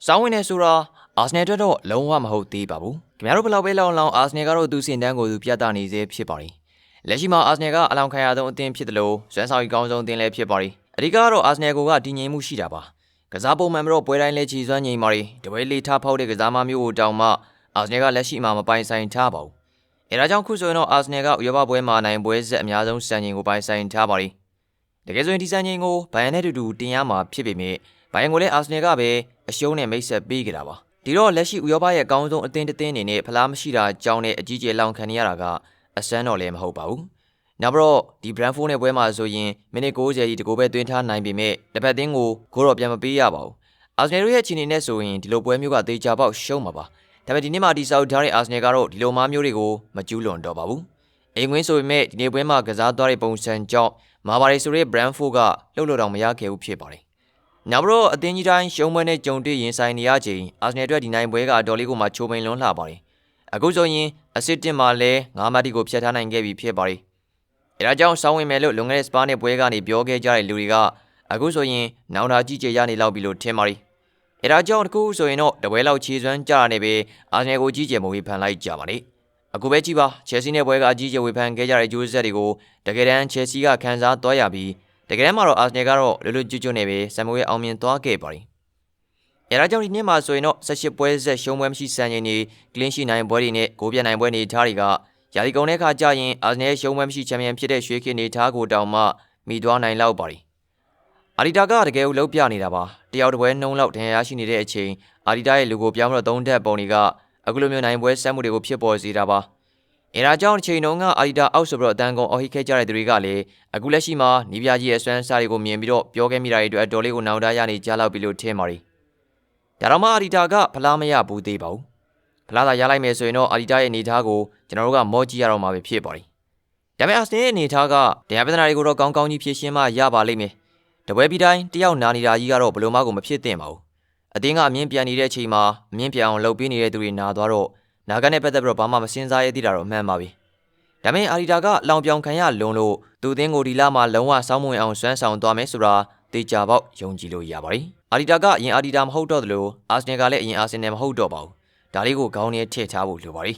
စောင်းဝင်နေဆိုတာအာဆနယ်အတွက်တော့လုံးဝမဟုတ်သေးပါဘူးခင်ဗျားတို့ဘယ်လောက်ပဲလောက်အောင်အာဆနယ်ကတော့သူ့စင်တန်းကိုသူပြသနေစေဖြစ်ပါတယ်လက်ရှိမှာအာဆနယ်ကအလောင်ခံရသောအသင်းဖြစ်တယ်လို့စွမ်းဆောင်ရည်ကောင်းဆုံးအသင်းလည်းဖြစ်ပါတယ်အဓိကတော့အာဆနယ်ကတည်ငြိမ်မှုရှိတာပါကစားပုံမှန်တော့ပွဲတိုင်းလည်းချီစွမ်းငြိမ်ပါတယ်တပွဲလေးထားဖောက်တဲ့ကစားမမျိုးကိုတောင်မှအာဆနယ်ကလက်ရှိမှာမပိုင်ဆိုင်ထားပါဘူးအဲဒါကြောင့်ခုဆိုရင်တော့အာဆနယ်ကဥရောပပွဲမှာနိုင်ပွဲဆက်အများဆုံးစံချိန်ကိုပိုင်ဆိုင်ထားပါတယ်တကယ်ဆိုရင်ဒီစံချိန်ကိုဘိုင်ယန်နဲ့အတူတူတင်ရမှာဖြစ်ပေမဲ့ဘိုင်ယန်ကိုလည်းအာဆနယ်ကပဲအရှုံးနဲ့မိတ်ဆက်ပေးကြတာပါဒီတော့လက်ရှိဥရောပရဲ့အကောင်းဆုံးအသင်းတစ်သင်းအနေနဲ့ဖလားမရှိတာကြောင်းနဲ့အကြီးကျယ်လောင်ခံနေရတာကအစမ်းတော့လည်းမဟုတ်ပါဘူးနောက်ပြီးတော့ဒီ Brentford နဲ့ပွဲမှာဆိုရင်မိနစ်90ကြီးတကူပဲသွင်းထားနိုင်ပေမဲ့တစ်ဖက်သင်းကိုဂိုးတော့ပြန်မပေးရပါဘူးအာဆနယ်ရဲ့အခြေအနေနဲ့ဆိုရင်ဒီလိုပွဲမျိုးကသေချာပေါက်ရှုံးမှာပါဒါပေမဲ့ဒီနေ့မှဒီဆောက်ထားတဲ့အာဆနယ်ကတော့ဒီလိုမားမျိုးတွေကိုမကျူးလွန်တော့ပါဘူးအိမ်ဝင်းဆိုပေမဲ့ဒီနေ့ပွဲမှာကစားသွားတဲ့ပုံစံကြောင့်မာဘာရီဆိုတဲ့ Brentford ကလှုပ်လို့တော့မရခဲ့ဘူးဖြစ်ပါတယ်နောက်ပြီးတော့အသင်းကြီးတိုင်းရှုံးပွဲနဲ့ကြုံတွေ့ရင်ဆိုင်နေရချိန်အာဆနယ်အတွက်ဒီနိုင်ပွဲကအတော်လေးကိုမှချိုးမိန်လွန်းလှပါတယ်အခုဆိုရင်အစစ်တင်မှာလည်း9မှတ်တိကိုဖျက်ထားနိုင်ခဲ့ပြီဖြစ်ပါတယ်အဲဒါကြောင့်စောင်းဝင်မယ်လို့လွန်ခဲ့တဲ့စပါးနဲ့ပွဲကနေပြောခဲ့ကြတဲ့လူတွေကအခုဆိုရင်နောင်တာကြီးကျယ်ရနေလောက်ပြီလို့ထင်ပါတယ်အဲဒါကြောင့်တကူဆိုရင်တော့တပွဲလောက်ခြေစွမ်းကြတာနဲ့ပဲအာဆနယ်ကိုကြီးကျယ်မဝေဖန်လိုက်ကြပါလေအခုပဲကြည့်ပါချယ်ဆီနဲ့ပွဲကအကြီးကျယ်ဝေဖန်ခဲ့ကြတဲ့ဂျိုးဆက်တွေကိုတကယ်တမ်းချယ်ဆီကခန်းစားသွားရပြီးတကယ်တမ်းမှာတော့အာဆနယ်ကတော့လွတ်လွတ်ကျွတ်ကျွတ်နဲ့ပဲဆမ်မိုရဲ့အောင်မြင်သွားခဲ့ပါတယ်အဲဒါကြောင့်ဒီနေ့မှာဆိုရင်တော့18ပွဲဆက်ရှုံးပွဲမရှိစံချိန်နေကလင်းရှိနိုင်ပွဲတွေနဲ့ဂိုးပြတ်နိုင်ပွဲနေထားတွေကရာသီကုန်တဲ့အခါကျရင်အာဆနယ်ရှုံးပွဲမရှိချန်ပီယံဖြစ်တဲ့ရွှေခေတ်နေထားကိုတောင်မှမိသွားနိုင်လောက်ပါတယ်အာဒီတာကတကယ်ကိုလုံးပြနေတာပါတယောက်တစ်ပွဲနှုံးလောက်ဒဏ်ရာရရှိနေတဲ့အချိန်အာဒီတာရဲ့လူကိုပြောင်းတော့3ထပ်ပုံတွေကအခုလိုမျိုးနိုင်ပွဲဆက်မှုတွေကိုဖြစ်ပေါ်စေတာပါအဲဒါကြောင့်ချိန်တုန်းကအာဒီတာအောက်ဆိုပြီးတော့အတန်ကုန်အော်ဟစ်ခဲ့ကြတဲ့သူတွေကလည်းအခုလက်ရှိမှာနီးပြကြီးရဲ့ဆွမ်းစားတွေကိုမြင်ပြီးတော့ပြောခဲ့မိတာတွေအတွက်အတော်လေးကိုနောင်တရနေကြလောက်ပြီလို့ထင်ပါတယ်ဒါတော့မှအာဒီတာကဖလားမရဘူးသေးပါဘူးဖလားသာရလိုက်မယ်ဆိုရင်တော့အာဒီတာရဲ့အနေထားကိုကျွန်တော်တို့ကမော့ကြည့်ရတော့မှာပဲဖြစ်ပါတယ်ဒါပေမဲ့အာဆနယ်ရဲ့အနေထားကတရားပြဿနာတွေကိုတော့ကောင်းကောင်းကြီးဖြေရှင်းမှရပါလိမ့်မယ်တပွဲပြီးတိုင်းတယောက်နာနေတာကြီးကတော့ဘယ်လိုမှကိုမဖြစ်သင့်ပါဘူးအတင်းကအမြင့်ပြန်နေတဲ့အချိန်မှာအမြင့်ပြန်အောင်လှုပ်ပေးနေတဲ့သူတွေနာသွားတော့နာဂတ်နဲ့ပတ်သက်ပြီးတော့ဘာမှမစင်စားရသေးတာတော့မှန်ပါပြီဒါပေမဲ့အာဒီတာကလောင်ပြောင်ခံရလွန်လို့သူအသင်းကိုဒီလမှာလုံးဝစောင်းမဝင်အောင်စွမ်းဆောင်သွားမယ်ဆိုတာသေချာပေါက်ယုံကြည်လို့ရပါတယ်အာဒီတာကအရင်အာဒီတာမဟုတ်တော့သလိုအာဆနယ်ကလည်းအရင်အာဆင်နယ်မဟုတ်တော့ပါဘူးဒါလေးကိုခေါင်းထဲထည့်ထားဖို့လိုပါတယ်